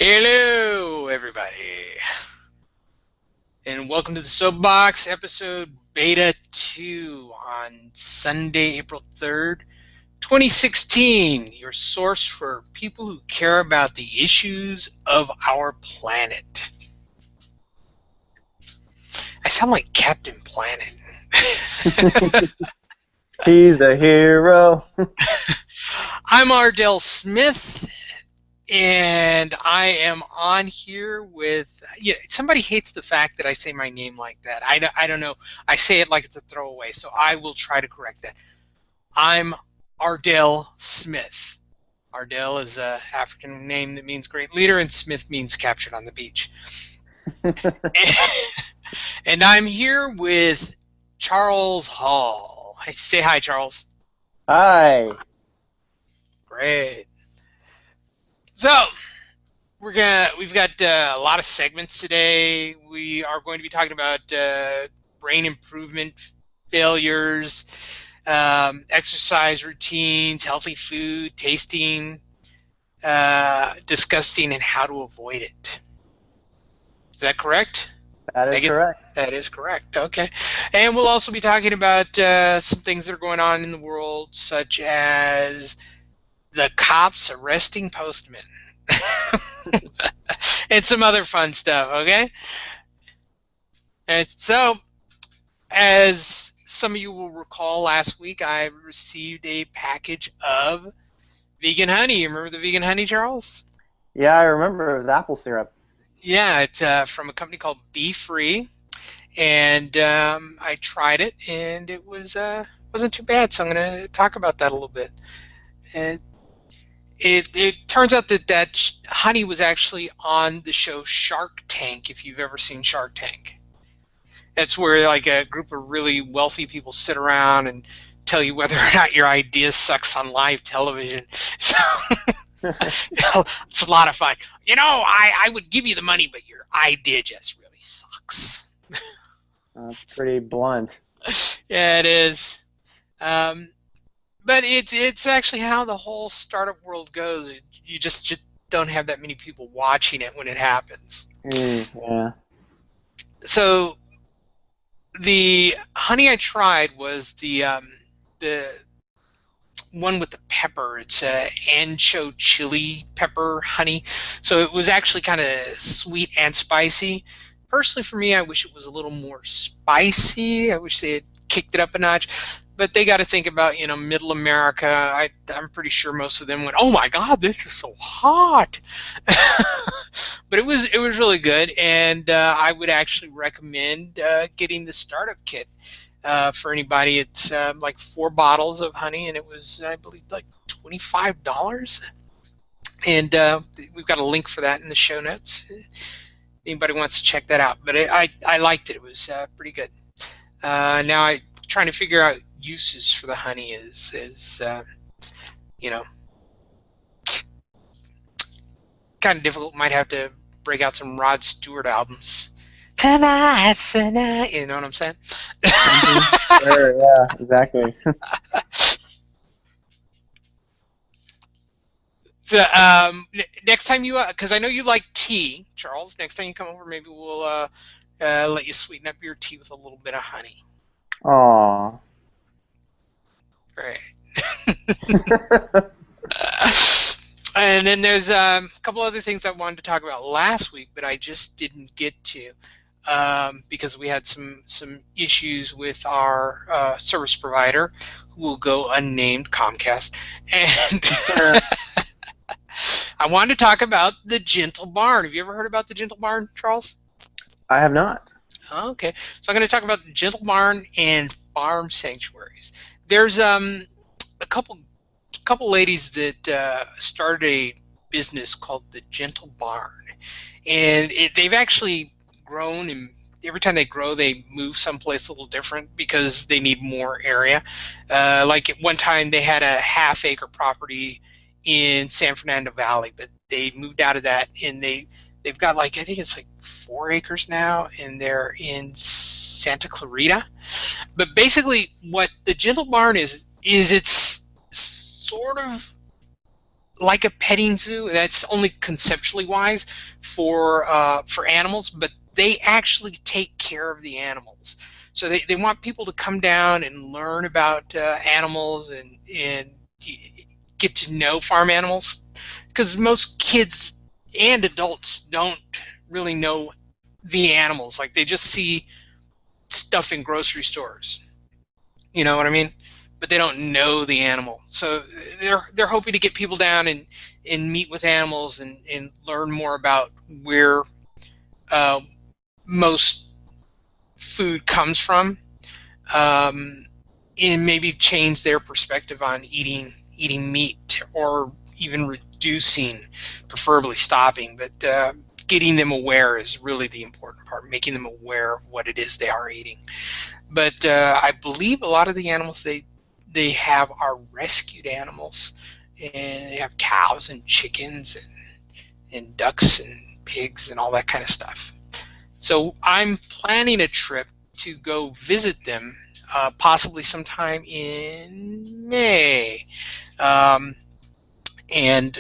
Hello, everybody, and welcome to the Soapbox episode Beta 2 on Sunday, April 3rd, 2016, your source for people who care about the issues of our planet. I sound like Captain Planet. He's the hero. I'm Ardell Smith, and I am on here with, somebody hates the fact that I say my name like that. I don't know. I say it like it's a throwaway, so I will try to correct that. I'm Ardell Smith. Ardell is an African name that means great leader, and Smith means captured on the beach. And I'm here with Charles Hall. Say hi, Charles. Hi. Great. So we've got a lot of segments today. We are going to be talking about brain improvement failures, exercise routines, healthy food, tasting, disgusting, and how to avoid it. Is that correct? That is correct. That is correct. Okay. And we'll also be talking about some things that are going on in the world, such as the cops arresting postmen. And some other fun stuff, okay? And so, as some of you will recall, last week I received a package of vegan honey. You remember the vegan honey, Charles? Yeah, I remember. It was apple syrup. Yeah, it's from a company called Be Free, and I tried it, and it wasn't too bad. So I'm going to talk about that a little bit. And it turns out that honey was actually on the show Shark Tank, if you've ever seen Shark Tank. That's where like a group of really wealthy people sit around and tell you whether or not your idea sucks on live television. So it's a lot of fun. I would give you the money, but your idea just really sucks. That's pretty blunt. Yeah, it is. But it's actually how the whole startup world goes. You just don't have that many people watching it when it happens. Yeah. So the honey I tried was the one with the pepper. It's ancho chili pepper honey. So it was actually kind of sweet and spicy. Personally, for me, I wish it was a little more spicy. I wish they had kicked it up a notch. But they got to think about, middle America. I'm pretty sure most of them went, "Oh my God, this is so hot." But it was really good, and I would actually recommend getting the startup kit for anybody. It's like 4 bottles of honey, and it was, I believe, like $25. And we've got a link for that in the show notes. If anybody wants to check that out. But I liked it. It was pretty good. Now I'm trying to figure out uses for the honey is kind of difficult. Might have to break out some Rod Stewart albums. Tonight, you know what I'm saying? Sure, yeah, exactly. So next time because I know you like tea, Charles. Next time you come over, maybe we'll let you sweeten up your tea with a little bit of honey. Aww. Right. And then there's a couple other things I wanted to talk about last week, but I just didn't get to because we had some issues with our service provider, who will go unnamed, Comcast, and I wanted to talk about the Gentle Barn. Have you ever heard about the Gentle Barn, Charles? I have not. Okay, so I'm going to talk about the Gentle Barn and farm sanctuaries. There's a couple ladies that started a business called the Gentle Barn, and they've actually grown, and every time they grow, they move someplace a little different because they need more area. Like at one time, they had a half-acre property in San Fernando Valley, but they moved out of that, and they've got I think it's 4 acres now, and they're in Santa Clarita. But basically, what the Gentle Barn is it's sort of like a petting zoo. That's only conceptually wise for animals, but they actually take care of the animals. So they want people to come down and learn about animals and get to know farm animals, because most kids and adults don't really know the animals. Like, they just see stuff in grocery stores. You know what I mean? But they don't know the animal. So they're hoping to get people down and meet with animals and learn more about where uh, most food comes from, um, and maybe change their perspective on eating meat, or even reducing, preferably stopping. But getting them aware is really the important part, making them aware of what it is they are eating. But I believe a lot of the animals they have are rescued animals, and they have cows and chickens and ducks and pigs and all that kind of stuff. So I'm planning a trip to go visit them, possibly sometime in May, um, and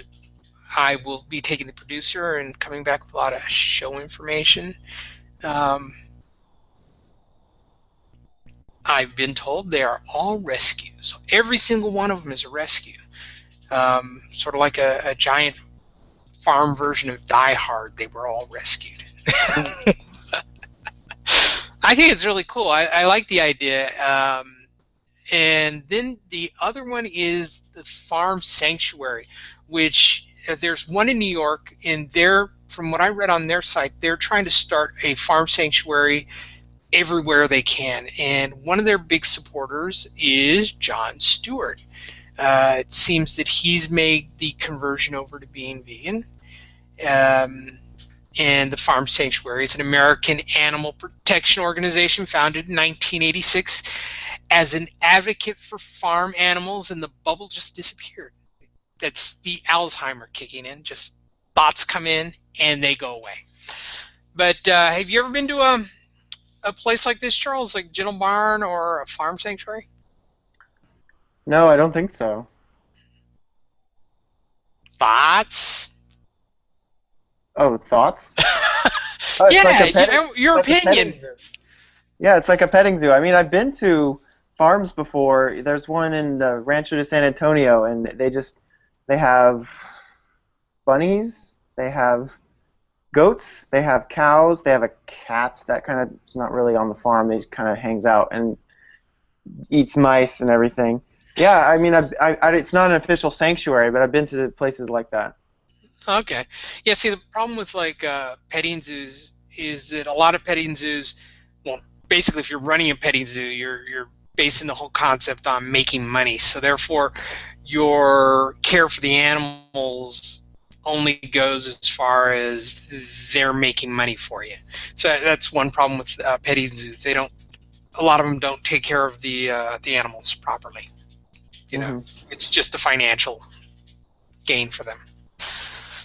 I will be taking the producer and coming back with a lot of show information. Um, I've been told they are all rescues. So every single one of them is a rescue. Sort of like a giant farm version of Die Hard. They were all rescued. I think it's really cool. I like the idea. And then the other one is the Farm Sanctuary, which there's one in New York, and they're, from what I read on their site, they're trying to start a farm sanctuary everywhere they can. And one of their big supporters is Jon Stewart. It seems that he's made the conversion over to being vegan. Um, and the Farm Sanctuary is an American animal protection organization founded in 1986 as an advocate for farm animals, and the bubble just disappeared. That's the Alzheimer kicking in. Just thoughts come in and they go away. But have you ever been to a place like this, Charles, like Gentle Barn or a farm sanctuary? No, I don't think so. Thoughts? Oh, thoughts? Oh, it's like Yeah, a petting, your like a petting opinion. zoo. Yeah, it's like a petting zoo. I mean, I've been to farms before. There's one in Rancho de San Antonio, and they have bunnies, they have goats, they have cows, they have a cat that kind of is not really on the farm. It kind of hangs out and eats mice and everything. Yeah, I mean, it's not an official sanctuary, but I've been to places like that. Okay. Yeah, see, the problem with like petting zoos is that a lot of petting zoos, well, basically, if you're running a petting zoo, you're basing the whole concept on making money. So therefore, your care for the animals only goes as far as they're making money for you. So that's one problem with petting zoos. They don't. A lot of them don't take care of the animals properly. You know, Hmm. it's just a financial gain for them.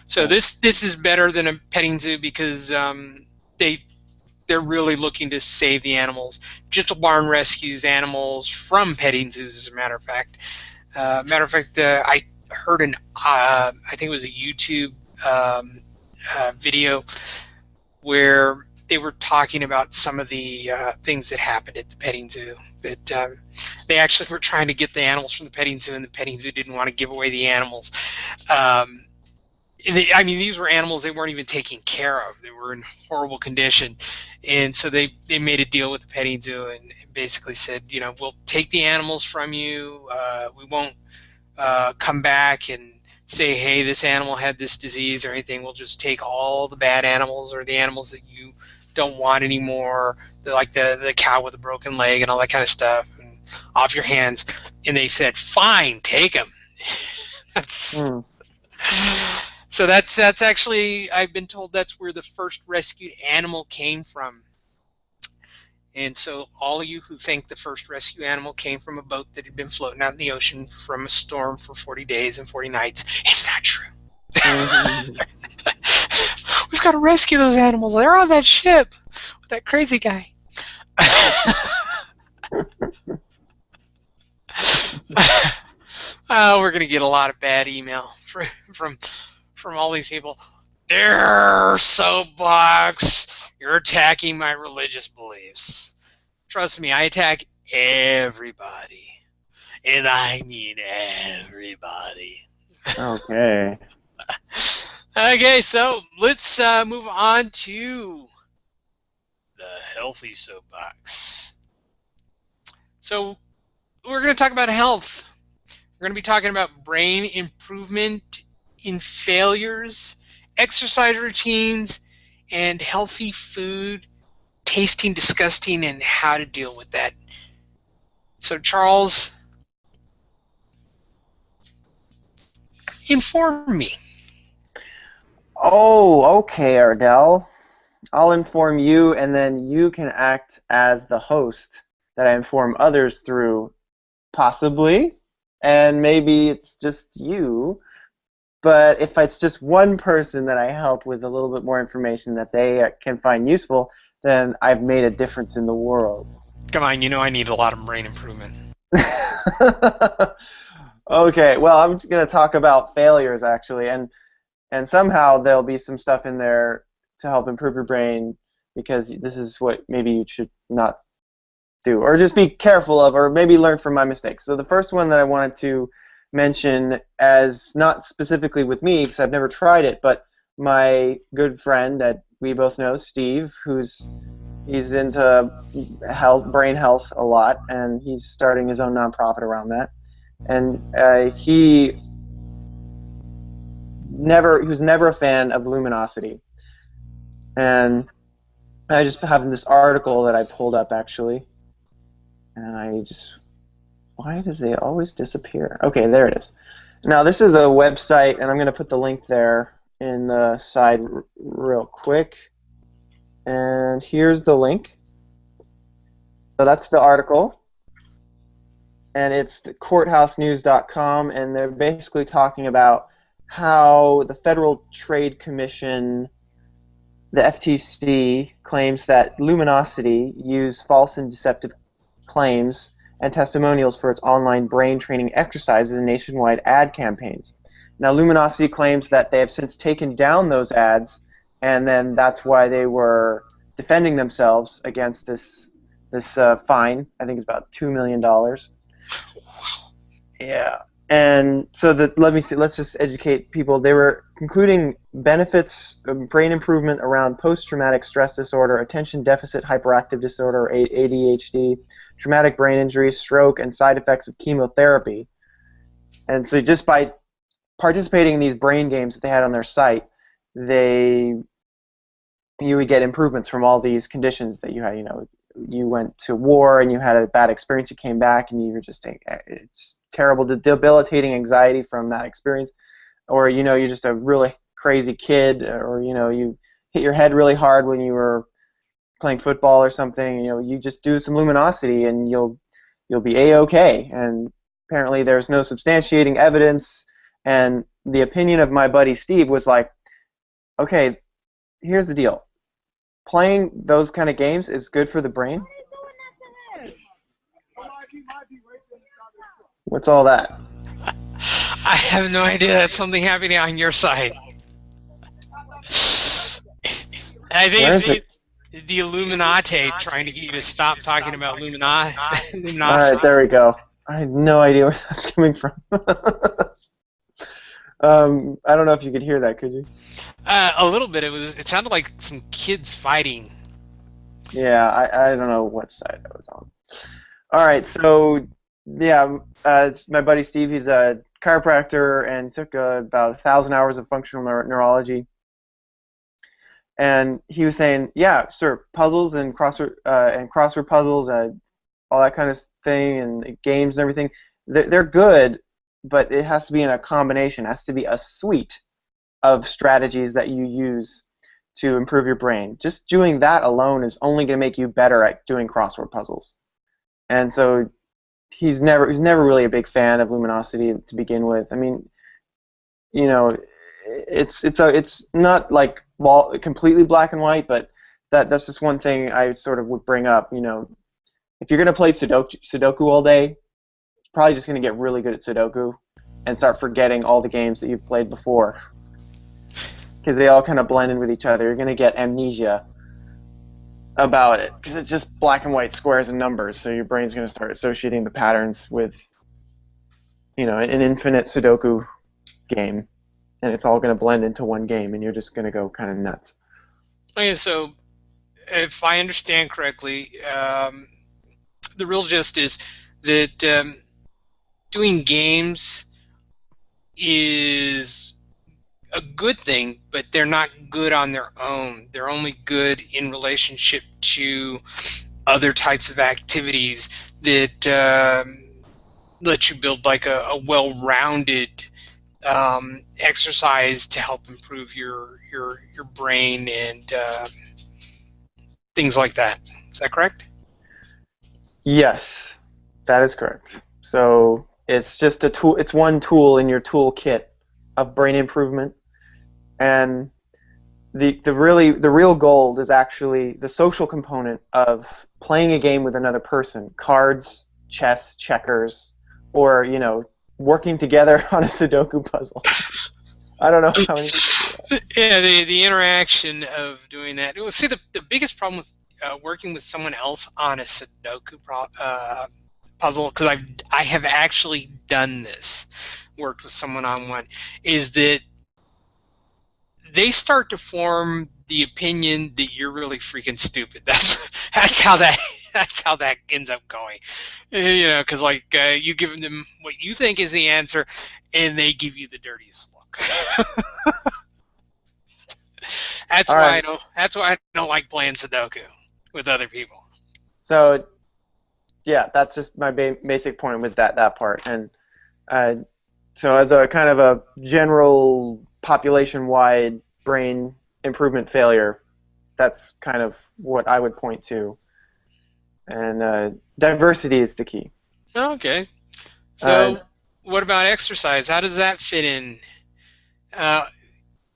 So Yeah. this is better than a petting zoo because they they're really looking to save the animals. Gentle Barn rescues animals from petting zoos, as a matter of fact. I heard I think it was a YouTube um, video where they were talking about some of the things that happened at the petting zoo. That they actually were trying to get the animals from the petting zoo, and the petting zoo didn't want to give away the animals. Um, I mean, these were animals they weren't even taking care of. They were in horrible condition, and so they made a deal with the petting zoo and basically said, you know, we'll take the animals from you. We won't come back and say, hey, this animal had this disease or anything. We'll just take all the bad animals or the animals that you don't want anymore, like the cow with a broken leg and all that kind of stuff, and off your hands. And they said, fine, take them. That's Mm. So that's actually, I've been told that's where the first rescued animal came from. And so all of you who think the first rescue animal came from a boat that had been floating out in the ocean from a storm for 40 days and 40 nights, it's not true. Hmm. We've got to rescue those animals. They're on that ship with that crazy guy. Oh, we're gonna get a lot of bad email from from all these people. Dear Soapbox, you're attacking my religious beliefs. Trust me, I attack everybody. And I mean everybody. Okay. Okay, so let's move on to the healthy soapbox. So we're going to talk about health. We're going to be talking about brain improvement in failures, exercise routines, and healthy food, tasting disgusting, and how to deal with that. So, Charles, inform me. Oh, okay, Ardell. I'll inform you, and then you can act as the host that I inform others through, possibly. And maybe it's just you. But if it's just one person that I help with a little bit more information that they can find useful, then I've made a difference in the world. Come on, you know I need a lot of brain improvement. Okay, well, I'm just going to talk about failures actually, and somehow there'll be some stuff in there to help improve your brain because this is what maybe you should not do, or just be careful of, or maybe learn from my mistakes. So the first one that I wanted to mention, as not specifically with me because I've never tried it, but my good friend that we both know, Steve, he's into health, brain health a lot, and he's starting his own nonprofit around that. And he was never a fan of luminosity, and I just have this article that I pulled up actually, and why does they always disappear? Okay, there it is. Now this is a website, and I'm going to put the link there in the side real quick. And here's the link. So that's the article, and it's courthousenews.com, and they're basically talking about how the Federal Trade Commission, the FTC, claims that Luminosity used false and deceptive claims and testimonials for its online brain training exercises in nationwide ad campaigns. Now, Luminosity claims that they have since taken down those ads, and then that's why they were defending themselves against this fine. I think it's about $2 million. Yeah. And so let me see. Let's just educate people. They were concluding benefits of brain improvement around post-traumatic stress disorder, attention deficit hyperactive disorder, ADHD, traumatic brain injury, stroke, and side effects of chemotherapy. And so just by participating in these brain games that they had on their site, you would get improvements from all these conditions that you had. You know, you went to war and you had a bad experience, you came back and you were just, it's terrible, debilitating anxiety from that experience, or you're just a really crazy kid, or you hit your head really hard when you were playing football or something. You just do some luminosity and you'll be a-okay. And apparently there's no substantiating evidence, and the opinion of my buddy Steve was like, okay, here's the deal. Playing those kind of games is good for the brain. What's all that? I have no idea. That's something happening on your side. I think it's the Illuminati trying to get you to stop talking about luminosity. All right, there we go. I have no idea where that's coming from. I don't know if you could hear that, could you? A little bit. It sounded like some kids fighting. Yeah, I don't know what side I was on. All right, so yeah, it's my buddy Steve. He's a chiropractor and took about 1,000 hours of functional neurology. And he was saying, yeah, sure, puzzles and crossword puzzles, all that kind of thing, and games and everything. They're good, but it has to be in a combination. It has to be a suite of strategies that you use to improve your brain. Just doing that alone is only going to make you better at doing crossword puzzles. And so he's never really a big fan of luminosity to begin with. I mean, it's not like completely black and white, but that's just one thing I sort of would bring up. If you're going to play Sudoku all day, you're probably just going to get really good at Sudoku. and start forgetting all the games that you've played before because they all kind of blend in with each other. You're going to get amnesia about it because it's just black and white squares and numbers. So your brain's going to start associating the patterns with, an infinite Sudoku game, and it's all going to blend into one game, and you're just going to go kind of nuts. Okay, so if I understand correctly, the real gist is that doing games is a good thing, but they're not good on their own. They're only good in relationship to other types of activities that let you build like a well-rounded exercise to help improve your brain and things like that. Is that correct? Yes, that is correct. So it's just a tool. It's one tool in your toolkit of brain improvement, and the real gold is actually the social component of playing a game with another person, cards, chess, checkers, or working together on a Sudoku puzzle. I don't know how many people do that. Yeah, the interaction of doing that. Well, see, the biggest problem with working with someone else on a puzzle, because I have actually done this, worked with someone on one, is that they start to form the opinion that you're really freaking stupid. That's how that ends up going. Because like you give them what you think is the answer, and they give you the dirtiest look. That's All why I right. don't. That's why I don't like playing Sudoku with other people. So yeah, that's just my basic point with that part. And uh, so as a kind of a general population-wide brain improvement failure, that's kind of what I would point to. And diversity is the key. Okay. Uh, So, what about exercise? How does that fit in? Uh,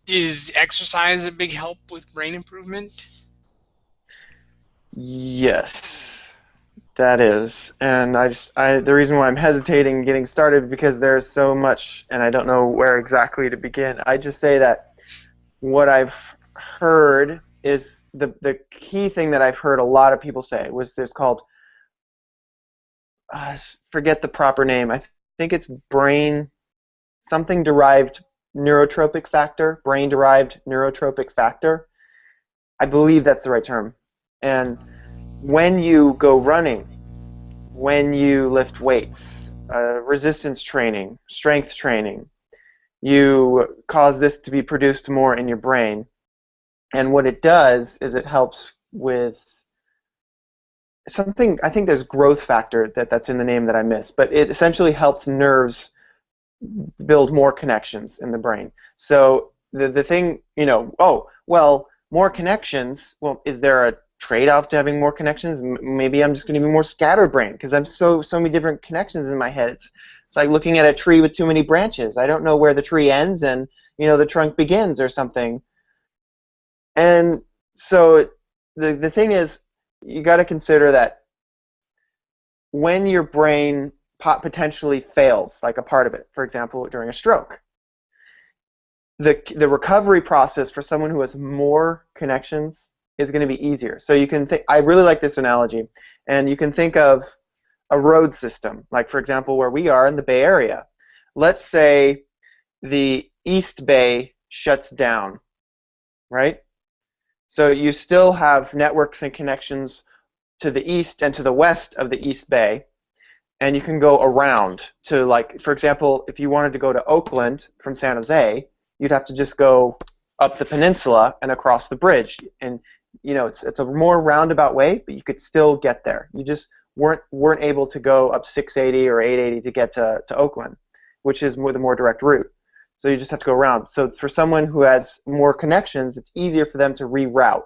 is exercise a big help with brain improvement? yes, that is. And the reason why I'm hesitating getting started is because there's so much, and I don't know where exactly to begin. I just say that what I've heard is the key thing that I've heard a lot of people say was there's called forget the proper name. I think it's brain something derived neurotropic factor, brain derived neurotropic factor. I believe that's the right term. And when you go running, when you lift weights, resistance training, strength training, you cause this to be produced more in your brain. And what it does is it helps with something. I think there's growth factor that's in the name that I missed, but it essentially helps nerves build more connections in the brain. So the thing, oh, well, more connections. Well, is there a trade-off to having more connections? Maybe I'm just going to be more scatterbrained because I'm so many different connections in my head. It's like looking at a tree with too many branches. I don't know where the tree ends and the trunk begins or something. And so the thing is, you got to consider that when your brain potentially fails, like a part of it, for example, during a stroke, the recovery process for someone who has more connections is going to be easier. So you can think. I really like this analogy, and you can think of a road system, like for example, where we are in the Bay Area. Let's say the East Bay shuts down, right? So you still have networks and connections to the east and to the west of the East Bay, and you can go around to, like, for example, if you wanted to go to Oakland from San Jose, you'd have to just go up the peninsula and across the bridge. And it's a more roundabout way, but you could still get there. You just weren't able to go up 680 or 880 to get to Oakland, which is the more direct route. So you just have to go around. So for someone who has more connections, it's easier for them to reroute.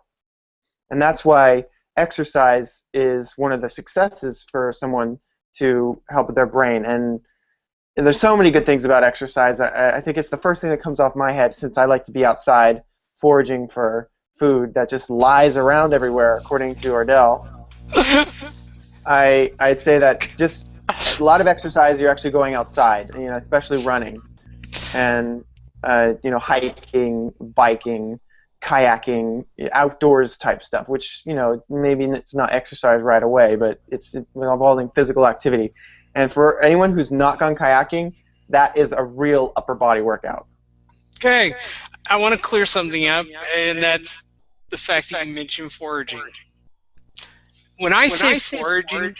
And that's why exercise is one of the successes for someone to help with their brain. And there's so many good things about exercise. I think it's the first thing that comes off my head since I like to be outside foraging for food that just lies around everywhere, according to Ardell. I'd say that just a lot of exercise, you're actually going outside, especially running and hiking, biking, kayaking, outdoors type stuff. Which maybe it's not exercise right away, but it's involving physical activity. And for anyone who's not gone kayaking, that is a real upper body workout. Okay, I want to clear something up, and that's the fact that you mentioned foraging. When I say foraging,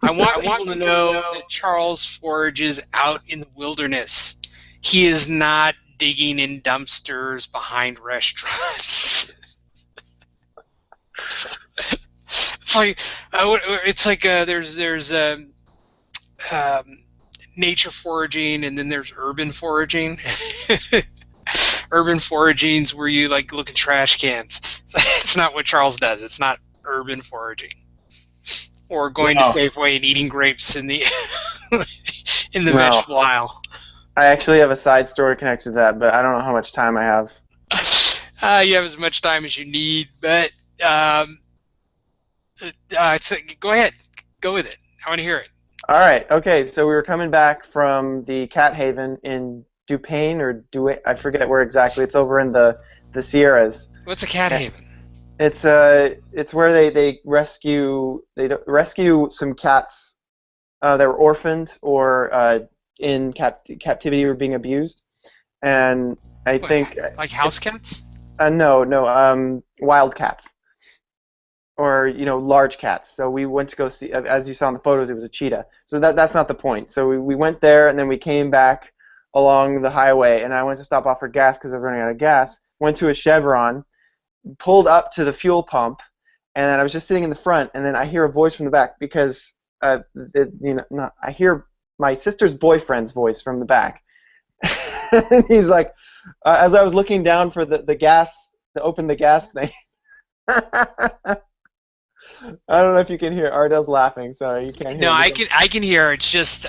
I want people to know that Charles forages out in the wilderness. He is not digging in dumpsters behind restaurants. It's like there's um, nature foraging, and then there's urban foraging. Urban foraging's where you like look at trash cans. It's not what Charles does. It's not urban foraging or going to No, Safeway and eating grapes in the in the no. vegetable aisle. I actually have a side story connected to that, but I don't know how much time I have. You have as much time as you need, but go ahead, go with it. I want to hear it. All right. Okay. So we were coming back from the Cat Haven in Dupain or Duane. I forget where exactly. It's over in the Sierras. What's a cat Eh, haven? it's where they rescue some cats that were orphaned or in captivity or being abused. And I What, think like house cats? no, wild cats or large cats. So we went to go see, as you saw in the photos, it was a cheetah. So that's not the point. So we went there and then we came back along the highway, and I went to stop off for gas because I was running out of gas. Went to a Chevron, pulled up to the fuel pump, and then I was just sitting in the front, and then I hear a voice from the back because I hear my sister's boyfriend's voice from the back. And he's like, as I was looking down for the gas to open the gas thing. I don't know if you can hear. Ardell's laughing. Sorry, you can't No, hear me. I can hear. It's just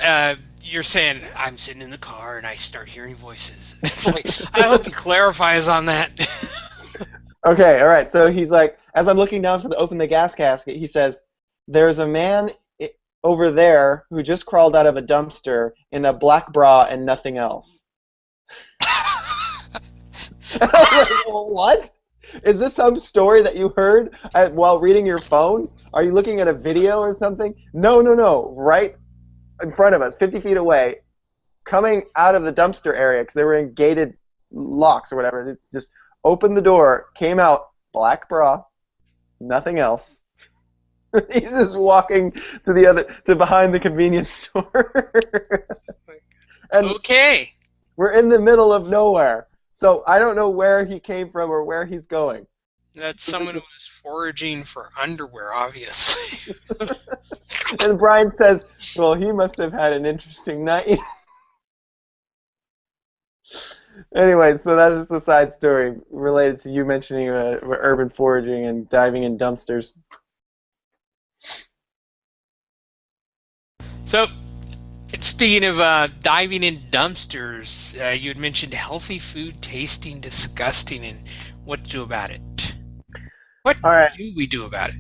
you're saying I'm sitting in the car and I start hearing voices. It's like I hope he clarifies on that. Okay, all right. So he's like, as I'm looking down for the open the gas casket, he says, "There's a man over there who just crawled out of a dumpster in a black bra and nothing else." And I was like, well, what? Is this some story that you heard while reading your phone? Are you looking at a video or something? No, no, no. Right in front of us, 50 feet away, coming out of the dumpster area because they were in gated locks or whatever. It just opened the door, came out, black bra, nothing else. He's just walking to behind the convenience store. And Okay, we're in the middle of nowhere. So I don't know where he came from or where he's going. that's someone who was foraging for underwear, obviously. And Brian says, well, he must have had an interesting night. Anyway, so that's just a side story related to you mentioning urban foraging and diving in dumpsters. So, speaking of diving in dumpsters, you had mentioned healthy food tasting disgusting and what to do about it. What All right. do we do about it?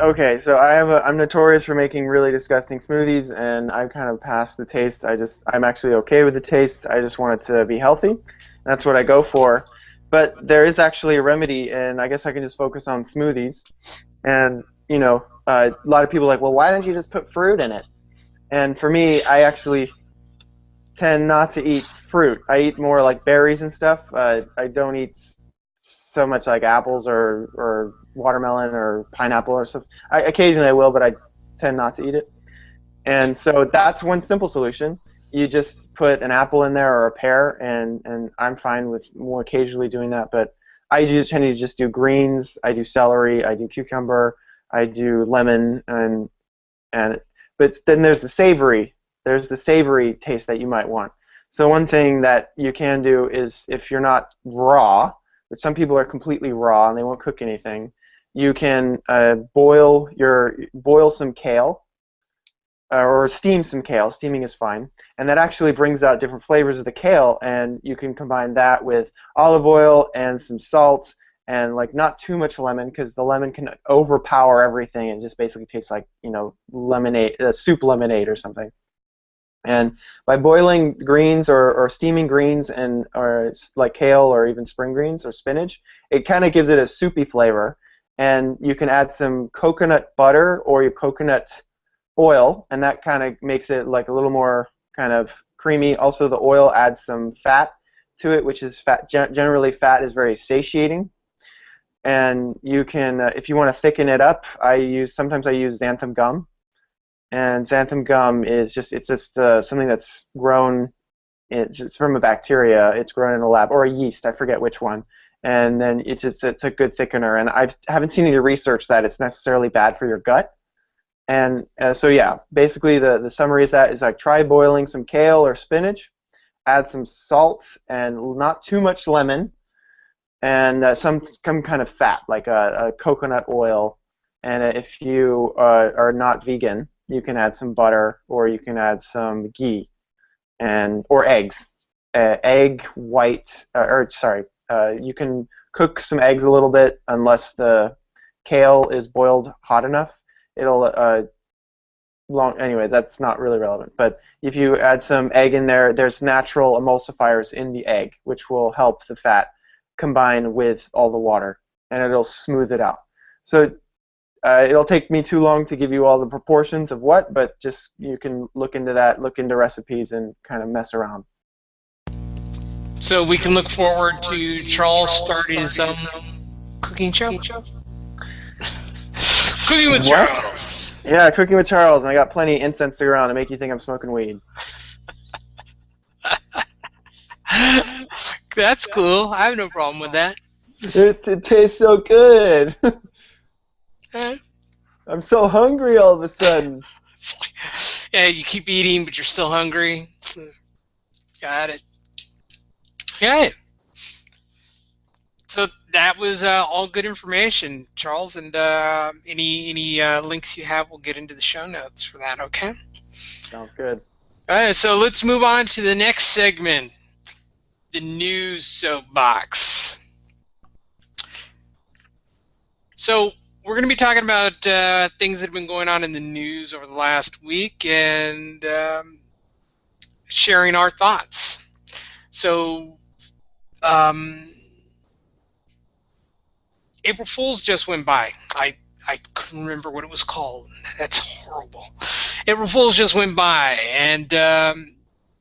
Okay, so I'm notorious for making really disgusting smoothies, and I've kind of passed the taste. I'm actually okay with the taste. I just want it to be healthy. That's what I go for. But there is actually a remedy, and I guess I can just focus on smoothies. And a lot of people are like, well, why don't you just put fruit in it? And for me, I actually tend not to eat fruit. I eat more like berries and stuff. I don't eat so much like apples or watermelon or pineapple or stuff. Occasionally I will, but I tend not to eat it. And so that's one simple solution. You just put an apple in there or a pear, and I'm fine with more occasionally doing that. But I do tend to just do greens. I do celery. I do cucumber. I do lemon, but then there's the savory. There's the savory taste that you might want. So one thing that you can do is if you're not raw, which some people are completely raw and they won't cook anything, you can boil some kale or steam some kale. Steaming is fine, and that actually brings out different flavors of the kale. And you can combine that with olive oil and some salt and like not too much lemon because the lemon can overpower everything and just basically tastes like lemonade, soup lemonade or something. And by boiling greens or steaming greens and or like kale or even spring greens or spinach, it kind of gives it a soupy flavor. And you can add some coconut butter or your coconut oil, and that kind of makes it like a little more kind of creamy. Also, the oil adds some fat to it, which is fat. Generally, fat is very satiating. And you can, if you want to thicken it up, sometimes I use xanthan gum, and xanthan gum is just something that's grown. It's from a bacteria. It's grown in a lab or a yeast. I forget which one. And then it's a good thickener. And I haven't seen any research that it's necessarily bad for your gut. And so yeah, basically the summary is that is like try boiling some kale or spinach, add some salt and not too much lemon, and some kind of fat like a coconut oil. And if you are not vegan, you can add some butter or you can add some ghee and or eggs. Egg white or sorry, you can cook some eggs a little bit unless the kale is boiled hot enough. It'll anyway, that's not really relevant. But if you add some egg in there, there's natural emulsifiers in the egg, which will help the fat combine with all the water, and it'll smooth it out. So it'll take me too long to give you all the proportions of what, but just you can look into that, look into recipes, and kind of mess around. So we can look forward to Charles starting his own cooking show. Cooking with What? Charles. Yeah, cooking with Charles, and I got plenty of incense to go around to make you think I'm smoking weed. That's cool. I have no problem with that. It tastes so good. Eh, I'm so hungry all of a sudden. It's like, yeah, you keep eating, but you're still hungry. Got it. Okay. So that was all good information, Charles. And any links you have, we'll get into the show notes for that. Okay. Sounds good. All right. So let's move on to the next segment, the news soapbox. So we're going to be talking about things that have been going on in the news over the last week and sharing our thoughts. So April Fool's just went by. I couldn't remember what it was called. That's horrible. April Fool's just went by. And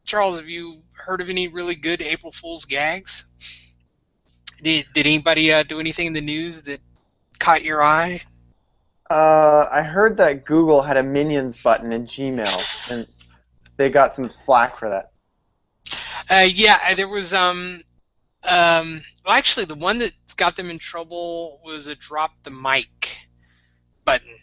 Charles, have you heard of any really good April Fool's gags? Did anybody do anything in the news that caught your eye? I heard that Google had a Minions button in Gmail, and they got some flack for that. Yeah, there was well, actually, the one that got them in trouble was a drop the mic button,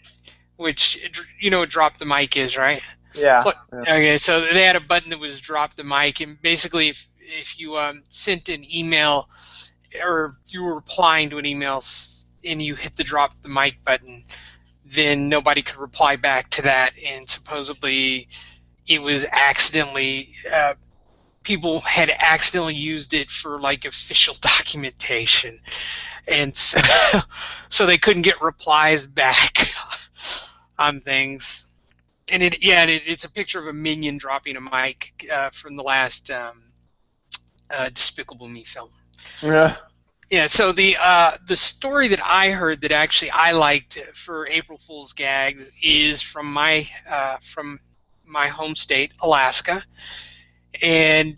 which you know what drop the mic is, right? Yeah. So, Yeah. okay, so they had a button that was drop the mic, and basically, if you sent an email or you were replying to an email and you hit the drop the mic button, then nobody could reply back to that, and supposedly it was accidentally people had accidentally used it for like official documentation, and so, so they couldn't get replies back on things. And it's a picture of a minion dropping a mic from the last Despicable Me film. Yeah. Yeah, so the story that I heard that actually I liked for April Fool's gags is from my home state, Alaska, and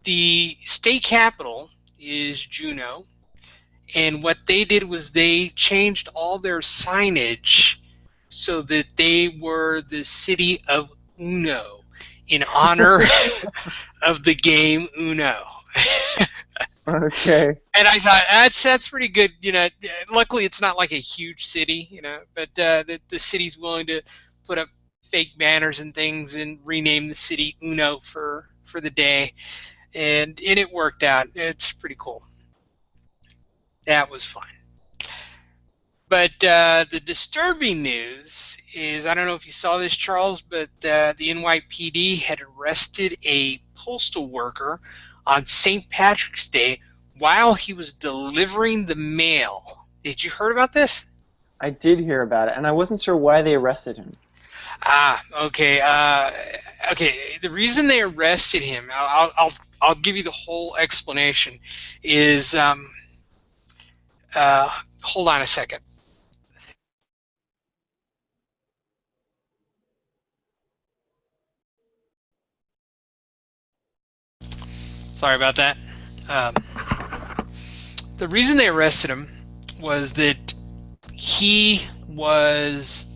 the state capital is Juneau, and what they did was they changed all their signage so that they were the city of Uno in honor of the game Uno. Okay. And I thought that's pretty good. You know, luckily it's not like a huge city, you know, but the city's willing to put up fake banners and things and rename the city Uno for the day, and it worked out. It's pretty cool. That was fun. But the disturbing news is, I don't know if you saw this, Charles, but the NYPD had arrested a postal worker on St. Patrick's Day while he was delivering the mail. Did you heard about this? I did hear about it, and I wasn't sure why they arrested him. Okay. Okay. The reason they arrested him, I'll give you the whole explanation. Is uh, hold on a second. Sorry about that. Um, the reason they arrested him was that he was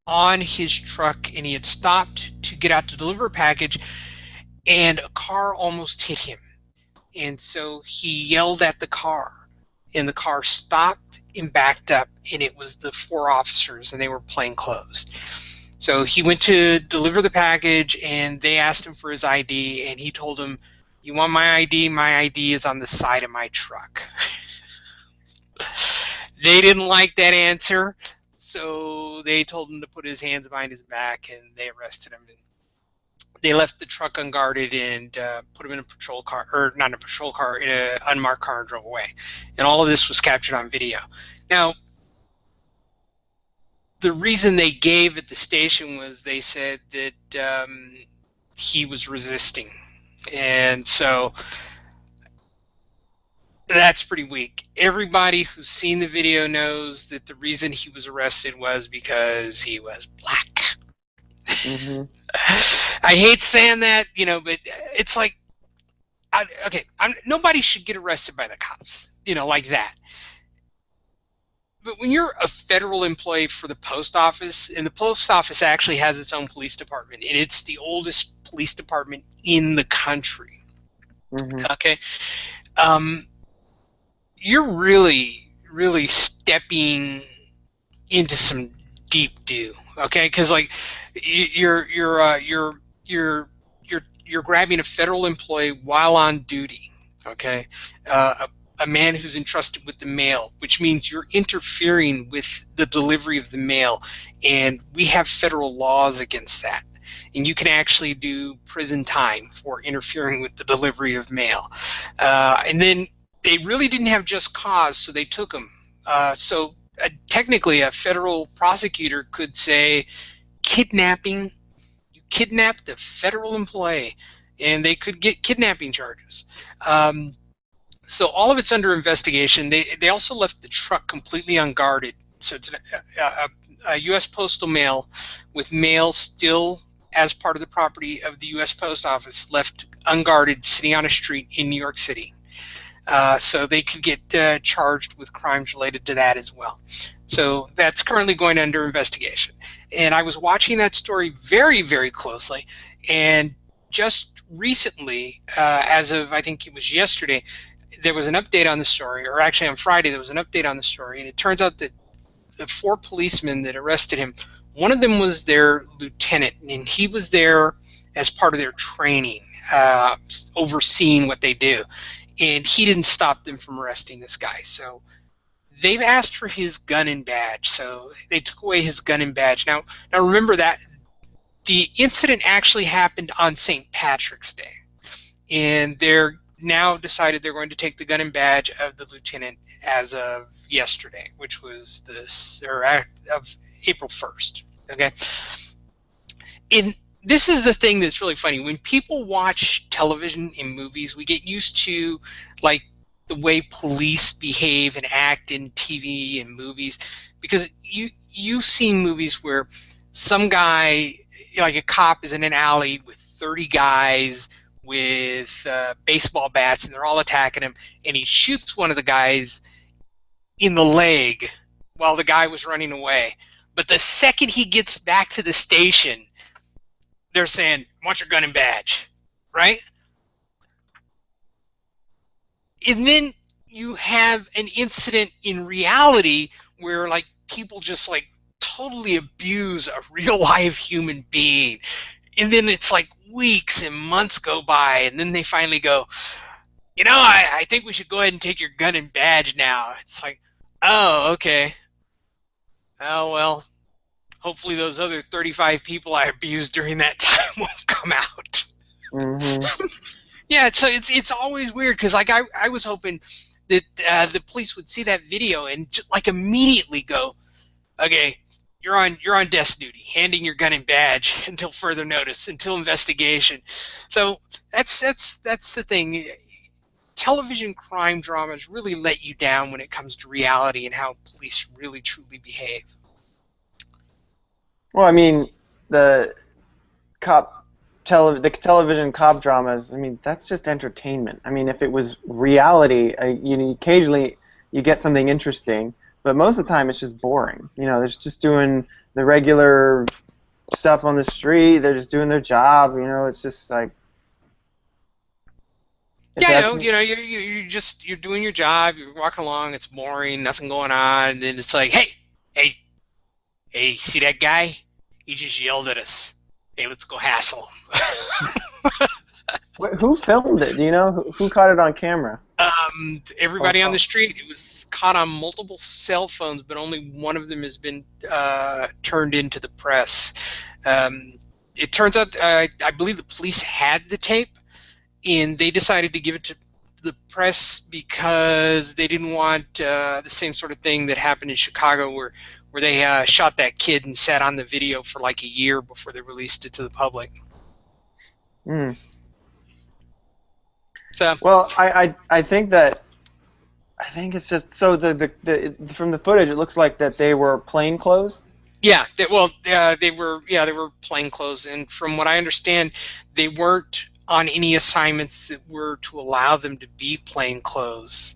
on his truck and he had stopped to get out to deliver a package, and a car almost hit him. And so he yelled at the car, and the car stopped and backed up, and it was the four officers, and they were plainclothes. So he went to deliver the package, and they asked him for his ID, and he told them, "You want my ID? My ID is on the side of my truck." They didn't like that answer, so they told him to put his hands behind his back, and they arrested him. And they left the truck unguarded and put him in a patrol car, or not in a patrol car, in an unmarked car, and drove away. And all of this was captured on video. Now, the reason they gave at the station was they said that he was resisting. And so that's pretty weak. Everybody who's seen the video knows that the reason he was arrested was because he was black. Hmm. I hate saying that, but it's like, nobody should get arrested by the cops, like that. But when you're a federal employee for the post office, and the post office actually has its own police department, and it's the oldest police department in the country, Hmm. okay, um, you're really, really stepping into some deep doo, okay? Because like you're grabbing a federal employee while on duty, okay? A man who's entrusted with the mail, which means you're interfering with the delivery of the mail, and we have federal laws against that. And you can actually do prison time for interfering with the delivery of mail. And then they really didn't have just cause, so they took him. Technically, a federal prosecutor could say kidnapping. You kidnapped a federal employee, and they could get kidnapping charges. So all of it's under investigation. They also left the truck completely unguarded. So it's a U.S. postal mail with mail still as part of the property of the U.S. Post Office, left unguarded, sitting on a street in New York City. So they could get charged with crimes related to that as well. So that's currently going under investigation. And I was watching that story very, very closely, and just recently, as of I think it was yesterday, there was an update on the story, or actually on Friday there was an update on the story, and it turns out that the four policemen that arrested him, one of them was their lieutenant, and he was there as part of their training, overseeing what they do. And he didn't stop them from arresting this guy. So they've asked for his gun and badge. So they took away his gun and badge. Now remember that the incident actually happened on St. Patrick's Day, and they're now decided they're going to take the gun and badge of the lieutenant as of yesterday, which was of April 1st. Okay, in this is the thing that's really funny. When people watch television and movies, we get used to like the way police behave and act in TV and movies, because you've seen movies where some guy, like a cop, is in an alley with 30 guys with baseball bats, and they're all attacking him, and he shoots one of the guys in the leg while the guy was running away. But the second he gets back to the station, they're saying, "Want your gun and badge," right? And then you have an incident in reality where like people just like totally abuse a real live human being, and then it's like weeks and months go by, and then they finally go, I think we should go ahead and take your gun and badge now. It's like, oh, okay. Oh, well, hopefully those other 35 people I abused during that time won't come out. Hmm. Yeah, so it's always weird, because like I was hoping that the police would see that video and just, like immediately go, okay, you're on desk duty, handing your gun and badge until further notice, until investigation. So that's the thing. Television crime dramas really let you down when it comes to reality and how police really truly behave. Well, I mean, the the television cop dramas. I mean, that's just entertainment. I mean, if it was reality, occasionally you get something interesting, but most of the time it's just boring. You know, they're just doing the regular stuff on the street. They're just doing their job. You know, it's just like if Yeah, I that's know. You're doing your job. You're walking along. It's boring. Nothing going on. And then it's like, hey, hey, see that guy? He just yelled at us. Hey, let's go hassle him. who filmed it? Do you know who caught it on camera? Or Everybody on the phone? street. It was caught on multiple cell phones, but only one of them has been turned into the press. It turns out, I believe the police had the tape, and they decided to give it to the press because they didn't want the same sort of thing that happened in Chicago, where they shot that kid and sat on the video for like a year before they released it to the public. Hmm. So Well, I think it's just so from the footage it looks like that they were plain clothes. yeah, they were plainclothes, and from what I understand, they weren't on any assignments that were to allow them to be plainclothes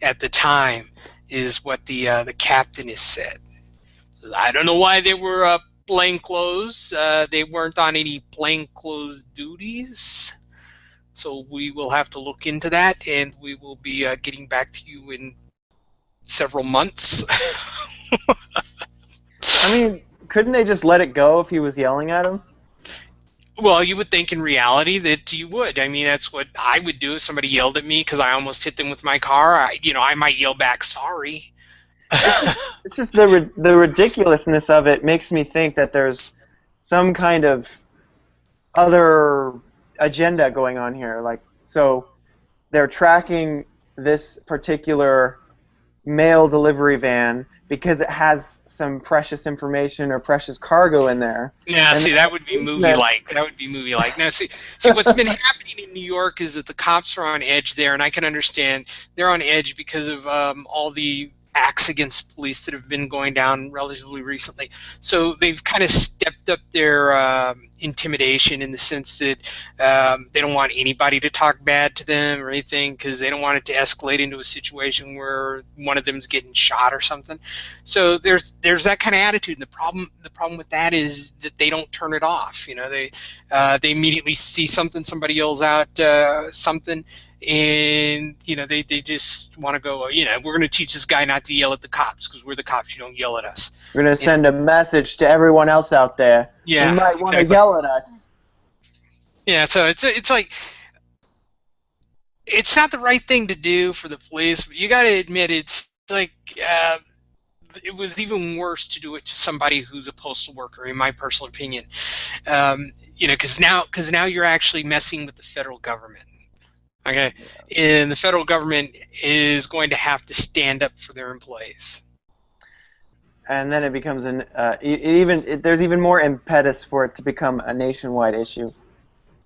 at the time, is what the captain has said. I don't know why they were plainclothes. They weren't on any plainclothes duties. So we will have to look into that, and we will be getting back to you in several months. I mean, couldn't they just let it go if he was yelling at him? Well, you would think in reality that you would. I mean, that's what I would do if somebody yelled at me because I almost hit them with my car. I might yell back, sorry. It's just the ridiculousness of it makes me think that there's some kind of other agenda going on here. Like, so they're tracking this particular mail delivery van because it has some precious information or precious cargo in there. Yeah, And see, then that would be policemen, movie-like. That would be movie-like. Now, see, what's been happening in New York is that the cops are on edge there, and I can understand they're on edge because of all the acts against police that have been going down relatively recently. So they've kind of stepped up their intimidation in the sense that they don't want anybody to talk bad to them or anything because they don't want it to escalate into a situation where one of them's getting shot or something. So there's that kind of attitude, and the problem with that is that they don't turn it off. They immediately see something, somebody yells out something, and they just want to go. We're going to teach this guy not to yell at the cops because we're the cops. You don't yell at us. we're going to And send a message to everyone else out there. You yeah, might want to exactly. yell at us. Yeah, so it's like it's not the right thing to do for the police, but you got to admit it's like it was even worse to do it to somebody who's a postal worker, in my personal opinion. Because now you're actually messing with the federal government. Okay, and the federal government is going to have to stand up for their employees. And then it becomes there's even more impetus for it to become a nationwide issue.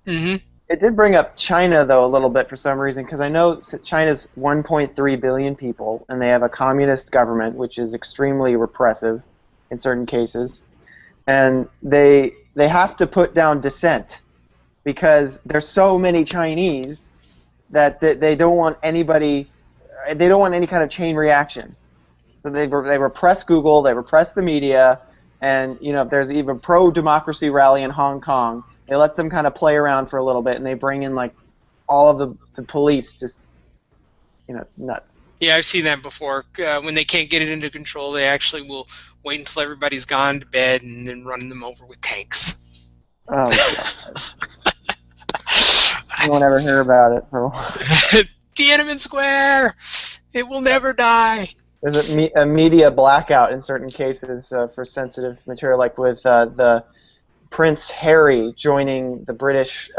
Hmm. It did bring up China though a little bit for some reason because I know China's 1.3 billion people and they have a communist government which is extremely repressive in certain cases, and they have to put down dissent because there's so many Chinese that they don't want anybody, they don't want any kind of chain reaction. So they repress Google, they repress the media, and if there's even pro-democracy rally in Hong Kong, they let them kind of play around for a little bit, and they bring in like all of the police. Just it's nuts. Yeah, I've seen that before. When they can't get it into control, they actually will wait until everybody's gone to bed and then run them over with tanks. Oh God, no one ever hear about it for a while. Tiananmen Square, it will never die. There's a media blackout in certain cases for sensitive material, like with the Prince Harry joining the British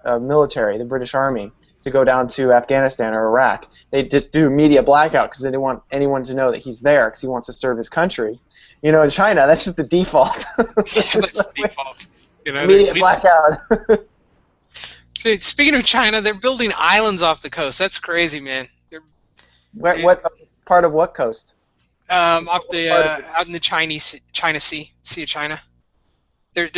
military, the British Army. to go down to Afghanistan or Iraq. They just do media blackout because they didn't want anyone to know that he's there because he wants to serve his country. In China, that's just the default. Yeah, that's the default. Media blackout. Speaking of China, they're building islands off the coast. That's crazy, man. What part of what coast? Off the out in the China Sea of China. They're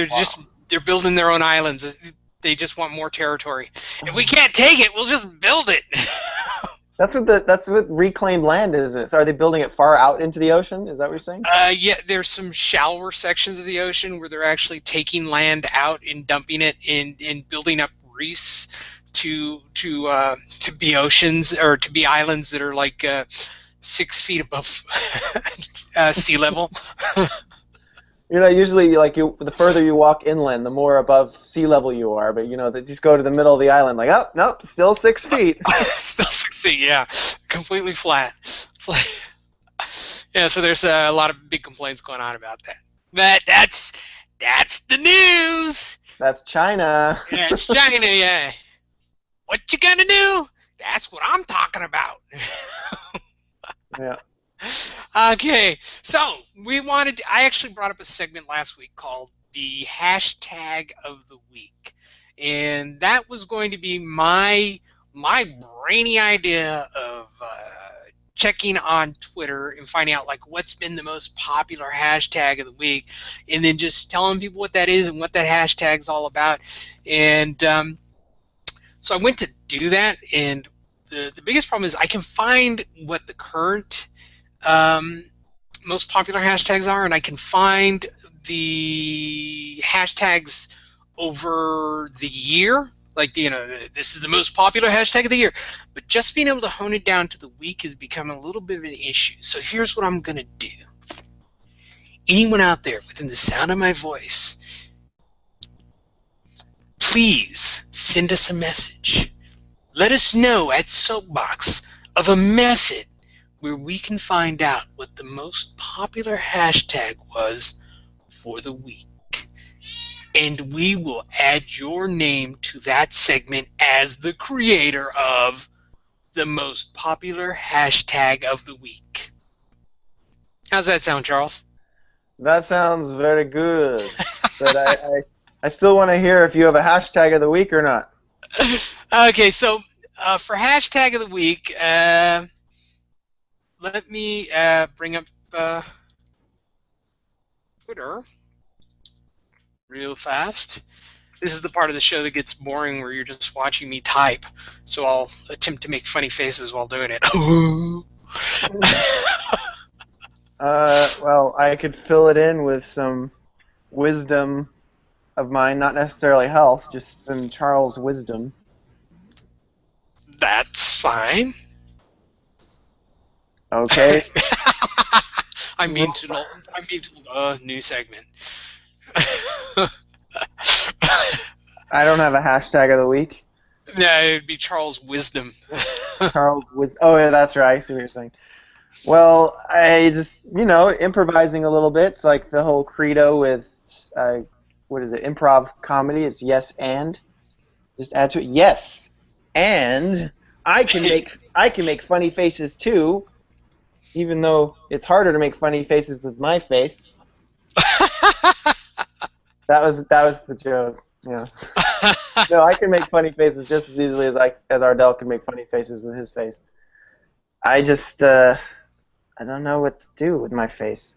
building their own islands. They just want more territory. If we can't take it, we'll just build it. That's what reclaimed land is. So are they building it far out into the ocean? Is that what you're saying? Yeah, there's some shallower sections of the ocean where they're actually taking land out and dumping it and building up reefs to be oceans or to be islands that are like 6 feet above sea level. Usually the further you walk inland, the more above sea level you are. But they just go to the middle of the island, like, oh, nope, still 6 feet. Still 6 feet, yeah, completely flat. It's like, yeah. So there's a lot of big complaints going on about that. But that's the news. That's China. Yeah, it's China. Yeah. What you gonna do? That's what I'm talking about. Yeah. Okay, so I actually brought up a segment last week called the hashtag of the week, and that was going to be my brainy idea of checking on Twitter and finding out like what's been the most popular hashtag of the week, and then just telling people what that is and what that hashtag's all about. And so I went to do that, and the biggest problem is I can find what the current most popular hashtags are, and I can find the hashtags over the year. Like, this is the most popular hashtag of the year. But just being able to hone it down to the week has become a little bit of an issue. So here's what I'm going to do. Anyone out there within the sound of my voice, please send us a message. Let us know at Soapbox of a method where we can find out what the most popular hashtag was for the week. And we will add your name to that segment as the creator of the most popular hashtag of the week. How's that sound, Charles? That sounds very good. But I still want to hear if you have a hashtag of the week or not. Okay, so for hashtag of the week, let me bring up Twitter real fast. This is the part of the show that gets boring where you're just watching me type, so I'll attempt to make funny faces while doing it. Well, I could fill it in with some wisdom of mine, not necessarily health, just some Charles wisdom. That's fine. Okay. I'm being told new segment. I don't have a hashtag of the week. No, it'd be Charles Wisdom. Charles Wisdom. Oh, yeah, that's right. I see what you're saying. Well, I just, improvising a little bit. It's like the whole credo with, what is it, improv comedy. It's yes and. Just add to it, yes, and I can make funny faces too, even though it's harder to make funny faces with my face. That was the joke. Yeah. No, I can make funny faces just as easily as Ardell can make funny faces with his face. I just I don't know what to do with my face.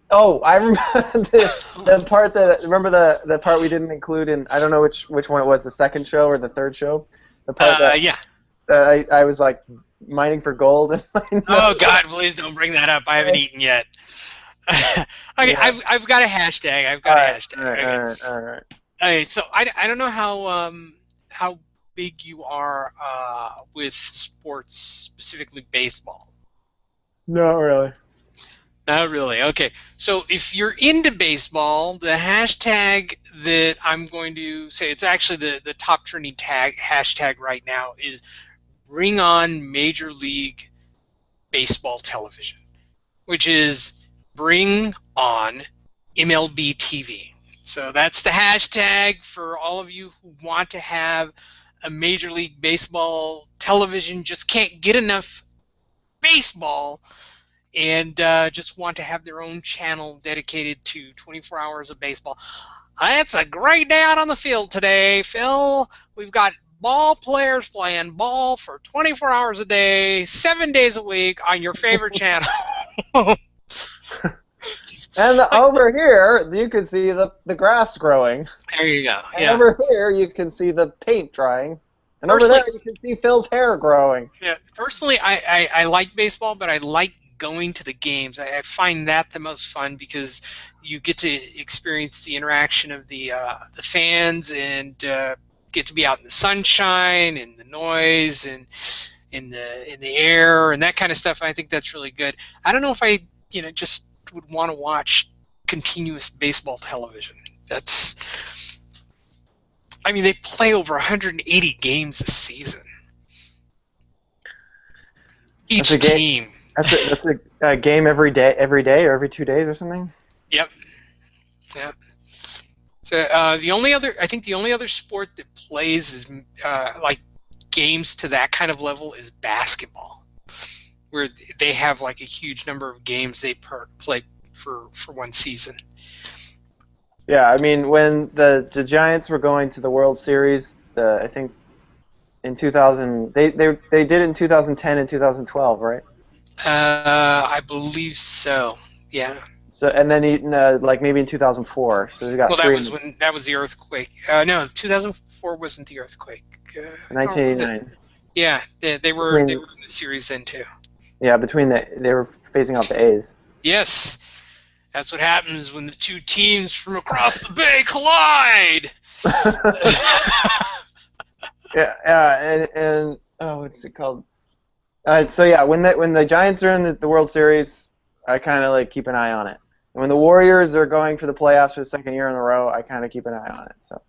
Oh, I remember the part the part we didn't include in, I don't know which one it was, the second show or the third show. The part I was like mining for gold. And oh God, please don't bring that up. I haven't eaten yet. Okay, yeah. I've got a hashtag. All right. Okay, so I don't know how big you are with sports, specifically baseball. Not really. Not really. Okay, so if you're into baseball, the hashtag that I'm going to say, it's actually the top trending hashtag right now is Bring On Major League Baseball Television, which is Bring On MLB TV. So that's the hashtag for all of you who want to have a Major League Baseball television, just can't get enough baseball, and just want to have their own channel dedicated to 24 hours of baseball. It's a great day out on the field today, Phil. We've got ball players playing ball for 24 hours a day, 7 days a week on your favorite channel. And over here, you can see the grass growing. There you go. And Yeah. over here, you can see the paint drying. And over Personally, there, you can see Phil's hair growing. yeah, personally, I like baseball, but I like going to the games. I find that the most fun because you get to experience the interaction of the fans and get to be out in the sunshine and the noise and in the air and that kind of stuff. I think that's really good. I don't know if I just would want to watch continuous baseball television. That's I mean they play over 180 games a season. That's Each a game. team. That's a game every day, or every 2 days or something. Yep. Yeah. So I think the only other sport that plays is like games to that kind of level is basketball, where they have like a huge number of games they play for one season. Yeah, I mean, when the Giants were going to the World Series, I think in 2000, they did it in 2010 and 2012, right? I believe so. Yeah. So and then like maybe in 2004. So they got Well, that three was in when that was the earthquake. No, 2004 wasn't the earthquake. Oh, was it? 1989. Yeah, they were in Between the series then too. Yeah, they were phasing out the A's. Yes, that's what happens when the two teams from across the bay collide. Yeah, and oh, what's it called? So yeah, when the Giants are in the World Series, I kind of like keep an eye on it. And when the Warriors are going for the playoffs for the second year in a row, I kind of keep an eye on it. So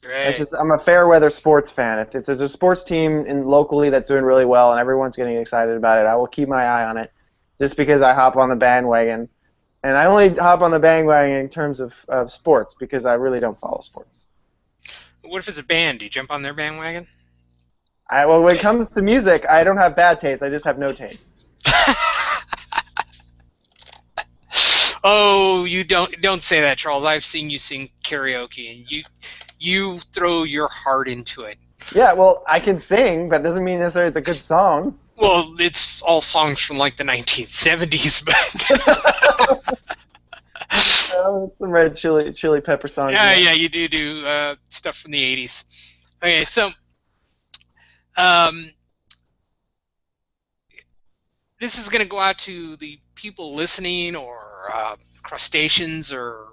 it's Right. just I'm a fair weather sports fan. If there's a sports team locally that's doing really well and everyone's getting excited about it, I will keep my eye on it, just because I hop on the bandwagon. And I only hop on the bandwagon in terms of sports because I really don't follow sports. What if it's a band? Do you jump on their bandwagon? Well, when it comes to music, I don't have bad taste. I just have no taste. Oh, you don't say that, Charles. I've seen you sing karaoke, and you throw your heart into it. Yeah, well, I can sing, but doesn't mean necessarily it's a good song. Well, it's all songs from like the 1970s, but Oh, some red chili pepper songs. yeah, you do stuff from the 80s. Okay, so um, this is going to go out to the people listening, or crustaceans, or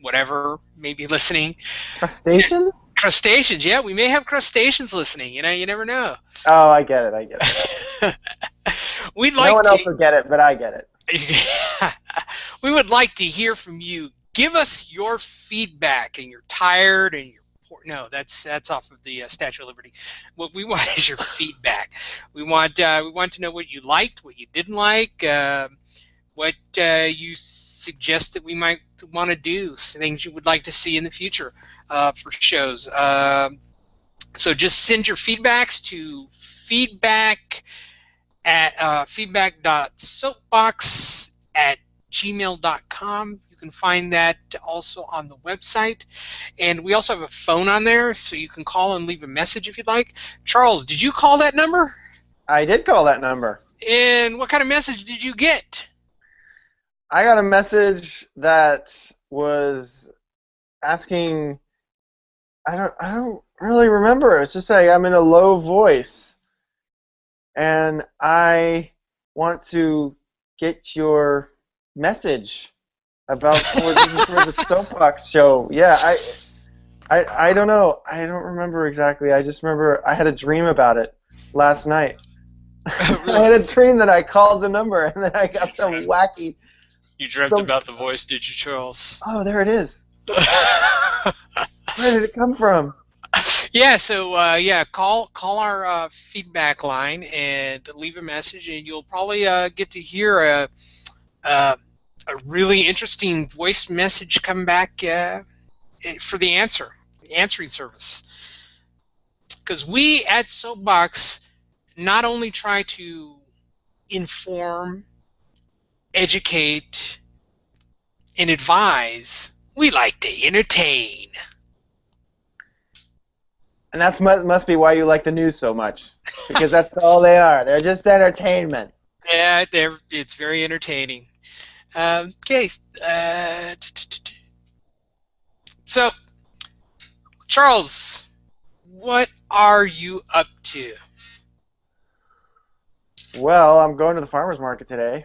whatever may be listening. Crustacean? Crustaceans, yeah, we may have crustaceans listening. You never know. Oh, I get it. We'd No like one else to. will get it, but I get it. We would like to hear from you. Give us your feedback, and you're tired, and you're poor. No, that's off of the Statue of Liberty. What we want is your feedback. We want to know what you liked, what you didn't like, what you suggest that we might want to do, things you would like to see in the future for shows. So just send your feedbacks to feedback at feedback.soapbox@gmail.com. You can find that also on the website. And we also have a phone on there, so you can call and leave a message if you'd like. Charles, did you call that number? I did call that number. And what kind of message did you get? I got a message that was asking. I don't really remember. It's just like I'm in a low voice, and I want to get your message about for the Soapbox show. Yeah, I don't know. I don't remember exactly. I just remember I had a dream about it last night. I had a dream that I called the number, and then I got some wacky. You dreamt about the voice, did you, Charles? Oh, there it is. Where did it come from? Yeah, so call our feedback line and leave a message, and you'll probably get to hear a really interesting voice message come back for the answering service. Because we at Soapbox not only try to inform, educate, and advise, we like to entertain. And that's must be why you like the news so much, because that's all they are. They're just entertainment. Yeah, it's very entertaining. Okay, so Charles, what are you up to? Well, I'm going to the farmers market today.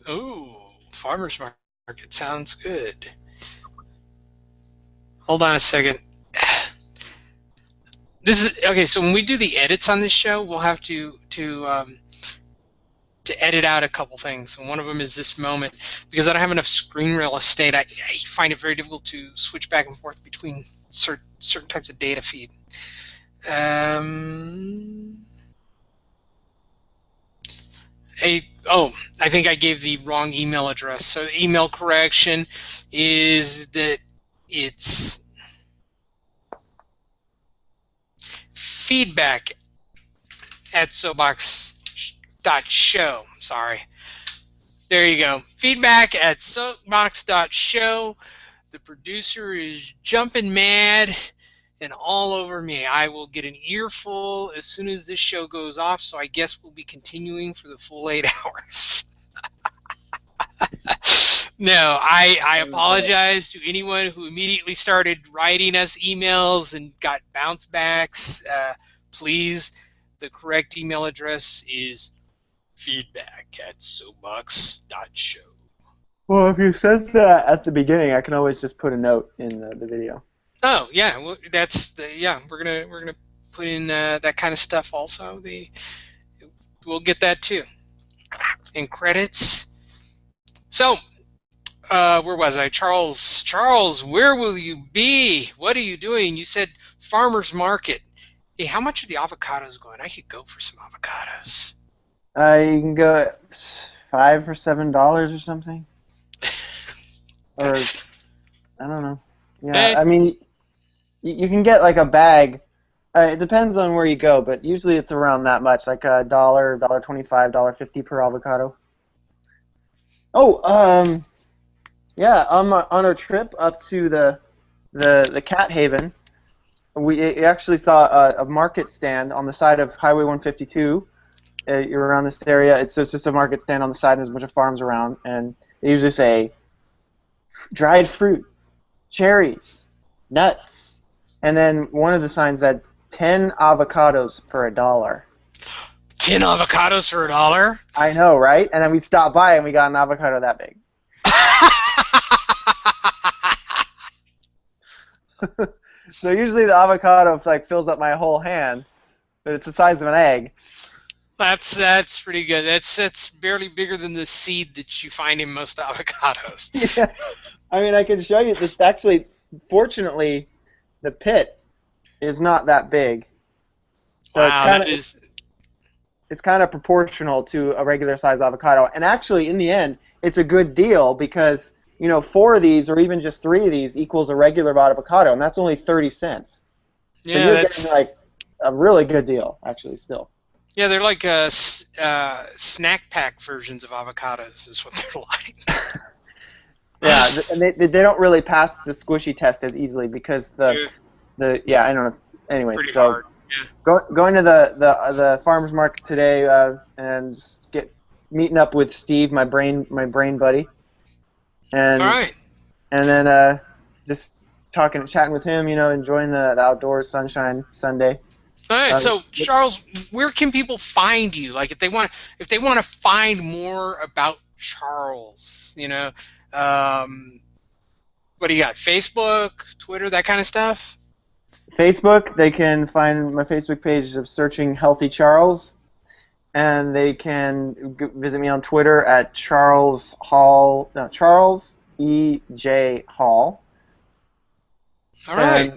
Ooh, farmers market sounds good. Hold on a second. This is okay. So when we do the edits on this show, we'll have to edit out a couple things. And one of them is this moment because I don't have enough screen real estate. I find it very difficult to switch back and forth between certain types of data feed. I think I gave the wrong email address. So the email correction is that it's feedback at soapbox.show. Sorry. There you go. Feedback at soapbox.show. The producer is jumping mad and all over me. I will get an earful as soon as this show goes off, so I guess we'll be continuing for the full 8 hours. No, I apologize to anyone who immediately started writing us emails and got bounce backs. Please, the correct email address is feedback@soapbox.show. Well, if you said that at the beginning, I can always just put a note in the video. Oh yeah, well, we're gonna put in that kind of stuff also. We'll get that too. And credits. So, where was I? Charles, where will you be? What are you doing? You said farmer's market. Hey, how much are the avocados going? I could go for some avocados. You can go $5 for $7 or something. Or, I don't know. Yeah, I mean, you can get like a bag. It depends on where you go, but usually it's around that much, like $1, $1.25, $1.50 per avocado. Oh, yeah, on our trip up to the Cat Haven, we actually saw a market stand on the side of Highway 152. You're around this area. It's just a market stand on the side, and there's a bunch of farms around, and they usually say dried fruit, cherries, nuts, and then one of the signs said 10 avocados for $1. 10 avocados for $1? I know, right? And then we stopped by and we got an avocado that big. So usually the avocado like fills up my whole hand, but it's the size of an egg. That's pretty good. That's barely bigger than the seed that you find in most avocados. Yeah. I mean, I can show you this. Actually, fortunately, the pit is not that big. So Wow, it's kind of proportional to a regular size avocado. And actually, in the end, it's a good deal because, 4 of these or even just 3 of these equals a regular avocado, and that's only 30 cents. Yeah, so you're getting like a really good deal, actually, still. Yeah, they're like snack pack versions of avocados is what they're like. Yeah, and they don't really pass the squishy test as easily because I don't know. Anyway, Pretty so hard. Yeah. Going to the farmers market today and just meeting up with Steve, my brain buddy, and All right. and then just chatting with him, enjoying the outdoors sunshine Sunday. All right. So Charles, where can people find you? Like if they want to find more about Charles, what do you got? Facebook, Twitter, that kind of stuff? Facebook, they can find my Facebook page of searching Healthy Charles, and they can visit me on Twitter at Charles E.J. Hall. All right.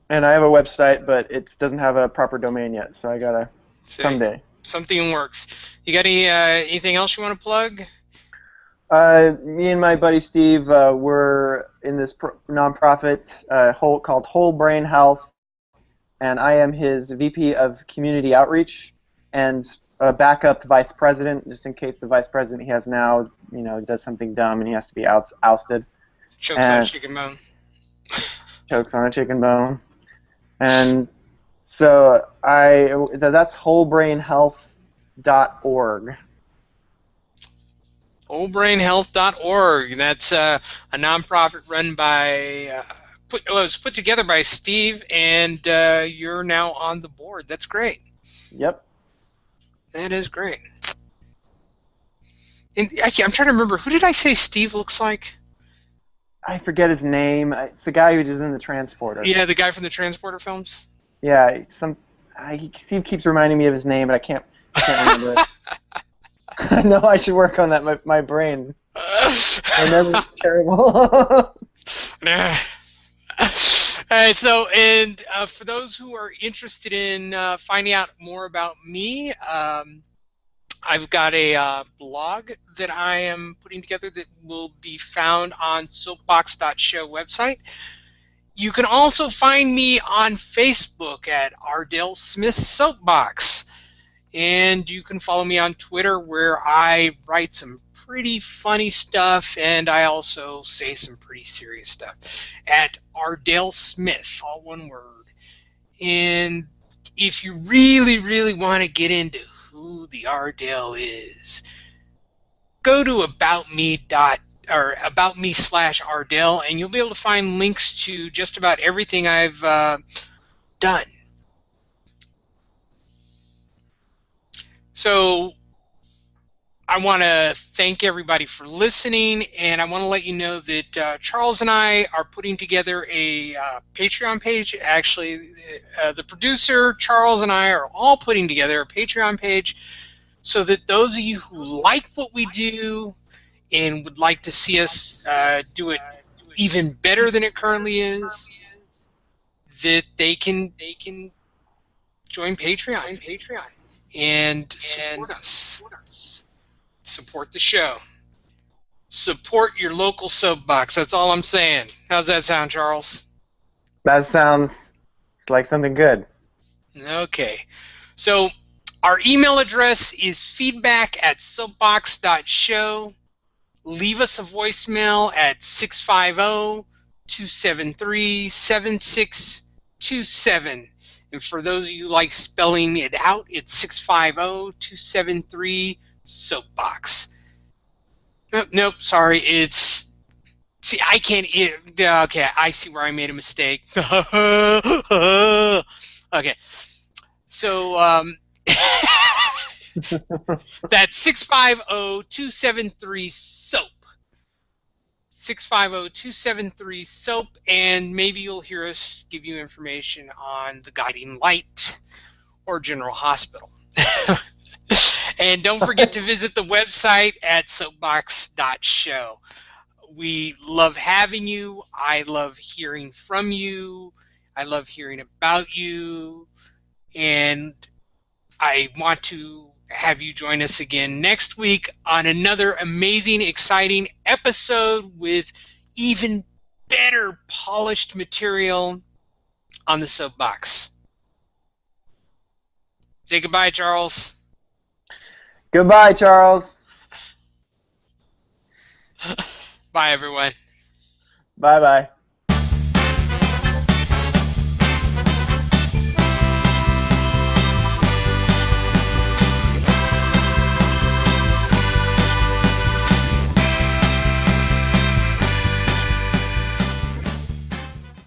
And I have a website, but it doesn't have a proper domain yet, so I gotta someday. Something works. You got anything else you want to plug? Me and my buddy Steve were in this nonprofit called Whole Brain Health, and I am his VP of Community Outreach and a backup vice president, just in case the vice president he has now, does something dumb and he has to be ousted Chokes on a and chicken bone. chokes on a chicken bone. And so that's wholebrainhealth.org. Wholebrainhealth.org. That's a nonprofit run by, it was put together by Steve, and you're now on the board. That's great. Yep. That is great. And I'm trying to remember, who did I say Steve looks like? I forget his name. It's the guy who was in the transporter. Yeah, the guy from the Transporter films. Yeah, Steve keeps reminding me of his name, but I can't remember it. I know I should work on that. My brain. My memory's terrible. Nah. All right, so, and for those who are interested in finding out more about me, I've got a blog that I am putting together that will be found on Soapbox.show website. You can also find me on Facebook at Ardell Smith Soapbox. And you can follow me on Twitter, where I write some pretty funny stuff, and I also say some pretty serious stuff, at Ardell Smith, all one word. And if you really, really want to get into who the Ardell is, go to about me/Ardell, and you'll be able to find links to just about everything I've done. So I want to thank everybody for listening, and I want to let you know that Charles and I are putting together a Patreon page. Actually, the producer, Charles, and I are all putting together a Patreon page so that those of you who like what we do and would like to see us do it even better than it currently is, that they can join Patreon and support us. Support the show. Support your local soapbox. That's all I'm saying. How's that sound, Charles? That sounds like something good. Okay. So our email address is feedback@soapbox.show. Leave us a voicemail at 650-273-7627. And for those of you who like spelling it out, it's 650-273-SOAPBOX. Nope, sorry. See, I can't. Okay, I see where I made a mistake. Okay, so that's 650-273-SOAP. 650-273-SOAP, and maybe you'll hear us give you information on the Guiding Light or General Hospital. And don't forget to visit the website at soapbox.show. We love having you. I love hearing from you. I love hearing about you. And I want to have you join us again next week on another amazing, exciting episode with even better polished material on the Soapbox. Say goodbye, Charles. Goodbye, Charles. Bye, everyone. Bye-bye.